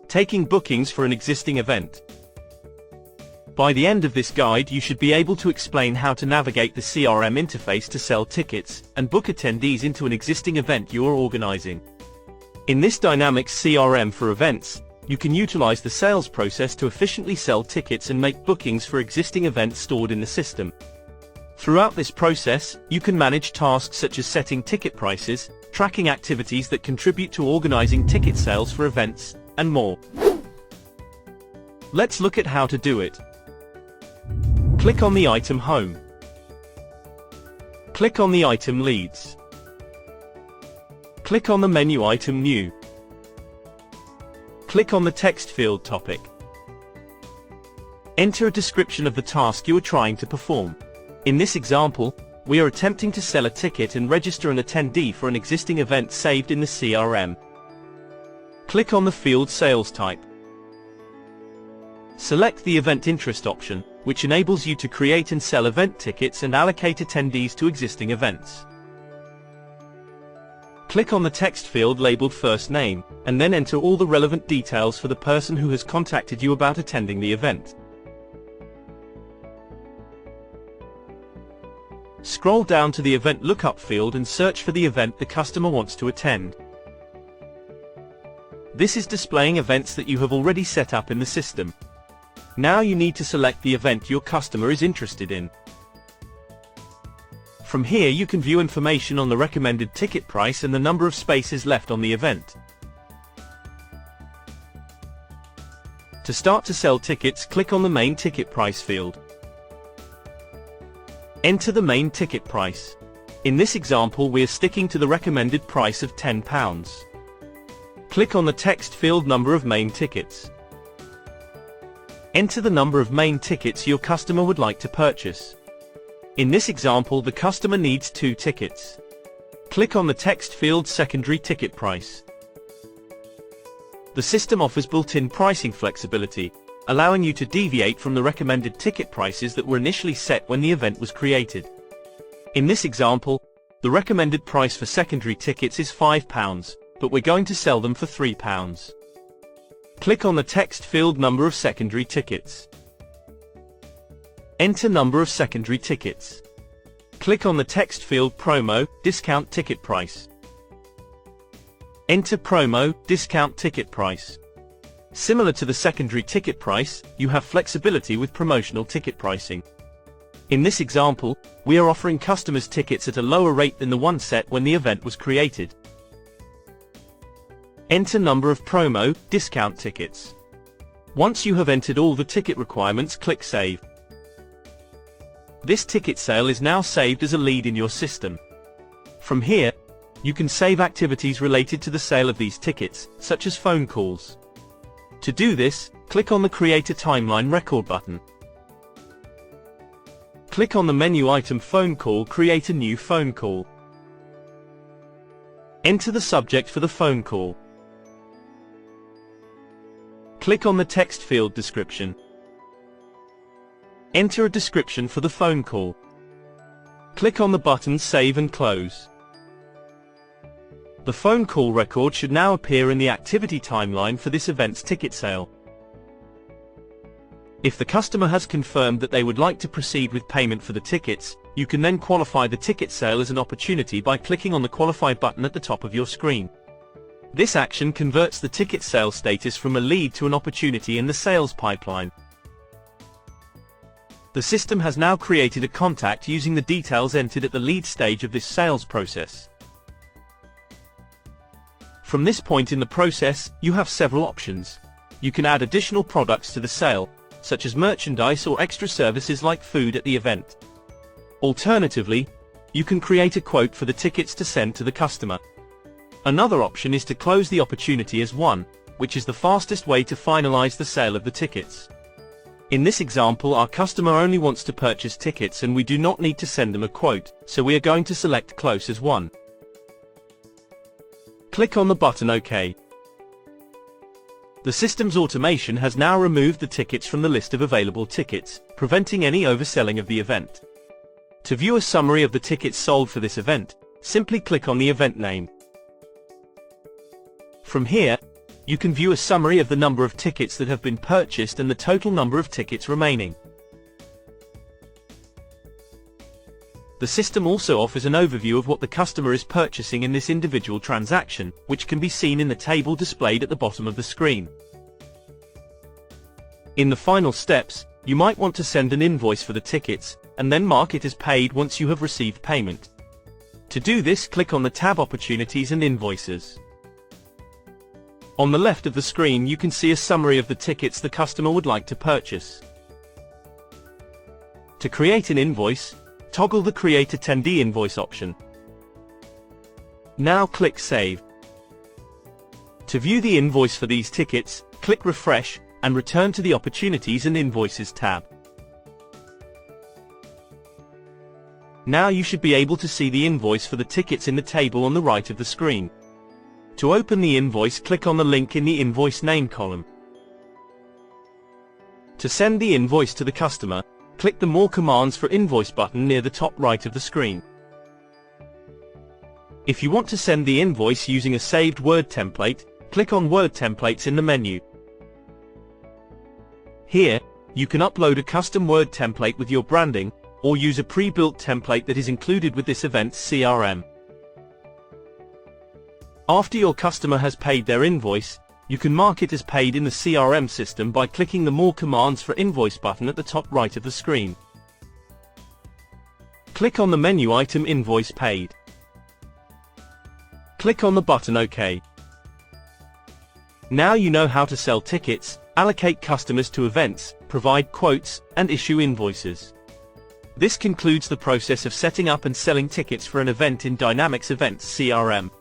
taking bookings for an existing event. By the end of this guide, you should be able to explain how to navigate the CRM interface to sell tickets and book attendees into an existing event you are organizing. In this Dynamics CRM for events, you can utilize the sales process to efficiently sell tickets and make bookings for existing events stored in the system. Throughout this process, you can manage tasks such as setting ticket prices, tracking activities that contribute to organizing ticket sales for events, and more. Let's look at how to do it. Click on the item Home. Click on the item Leads. Click on the menu item New. Click on the text field Topic. Enter a description of the task you are trying to perform. In this example, we are attempting to sell a ticket and register an attendee for an existing event saved in the CRM. Click on the field Sales Type. Select the Event Interest option, which enables you to create and sell event tickets and allocate attendees to existing events. Click on the text field labeled First Name, and then enter all the relevant details for the person who has contacted you about attending the event. Scroll down to the Event Lookup field and search for the event the customer wants to attend. This is displaying events that you have already set up in the system. Now you need to select the event your customer is interested in. From here you can view information on the recommended ticket price and the number of spaces left on the event. To start to sell tickets, click on the Main Ticket Price field. Enter the main ticket price. In this example, we are sticking to the recommended price of £10. Click on the text field Number of main tickets. Enter the number of main tickets your customer would like to purchase. In this example, the customer needs 2 tickets. Click on the text field Secondary Ticket Price. The system offers built-in pricing flexibility, allowing you to deviate from the recommended ticket prices that were initially set when the event was created. In this example, the recommended price for secondary tickets is £5, but we're going to sell them for £3. Click on the text field Number of secondary tickets. Enter number of secondary tickets. Click on the text field Promo, Discount Ticket Price. Enter Promo, Discount Ticket Price. Similar to the secondary ticket price, you have flexibility with promotional ticket pricing. In this example, we are offering customers tickets at a lower rate than the one set when the event was created. Enter number of promo, discount tickets. Once you have entered all the ticket requirements, click Save. This ticket sale is now saved as a lead in your system. From here, you can save activities related to the sale of these tickets, such as phone calls. To do this, click on the Create a Timeline Record button. Click on the menu item Phone Call, create a new phone call. Enter the subject for the phone call. Click on the text field Description. Enter a description for the phone call. Click on the button Save and Close. The phone call record should now appear in the activity timeline for this event's ticket sale. If the customer has confirmed that they would like to proceed with payment for the tickets, you can then qualify the ticket sale as an opportunity by clicking on the Qualify button at the top of your screen. This action converts the ticket sale status from a lead to an opportunity in the sales pipeline. The system has now created a contact using the details entered at the lead stage of this sales process. From this point in the process, you have several options. You can add additional products to the sale, such as merchandise or extra services like food at the event. Alternatively, you can create a quote for the tickets to send to the customer. Another option is to close the opportunity as one, which is the fastest way to finalize the sale of the tickets. In this example, our customer only wants to purchase tickets and we do not need to send them a quote, so we are going to select Close as one. Click on the button OK. The system's automation has now removed the tickets from the list of available tickets, preventing any overselling of the event. To view a summary of the tickets sold for this event, simply click on the event name. From here, you can view a summary of the number of tickets that have been purchased and the total number of tickets remaining. The system also offers an overview of what the customer is purchasing in this individual transaction, which can be seen in the table displayed at the bottom of the screen. In the final steps, you might want to send an invoice for the tickets, and then mark it as paid once you have received payment. To do this, click on the tab Opportunities and Invoices. On the left of the screen you can see a summary of the tickets the customer would like to purchase. To create an invoice, toggle the Create Attendee Invoice option. Now click Save. To view the invoice for these tickets, click Refresh, and return to the Opportunities and Invoices tab. Now you should be able to see the invoice for the tickets in the table on the right of the screen. To open the invoice, click on the link in the Invoice Name column. To send the invoice to the customer, click the More Commands for Invoice button near the top right of the screen. If you want to send the invoice using a saved Word template, click on Word Templates in the menu. Here, you can upload a custom Word template with your branding, or use a pre-built template that is included with this event's CRM. After your customer has paid their invoice, you can mark it as paid in the CRM system by clicking the More Commands for Invoice button at the top right of the screen. Click on the menu item Invoice Paid. Click on the button OK. Now you know how to sell tickets, allocate customers to events, provide quotes, and issue invoices. This concludes the process of setting up and selling tickets for an event in Dynamics Events CRM.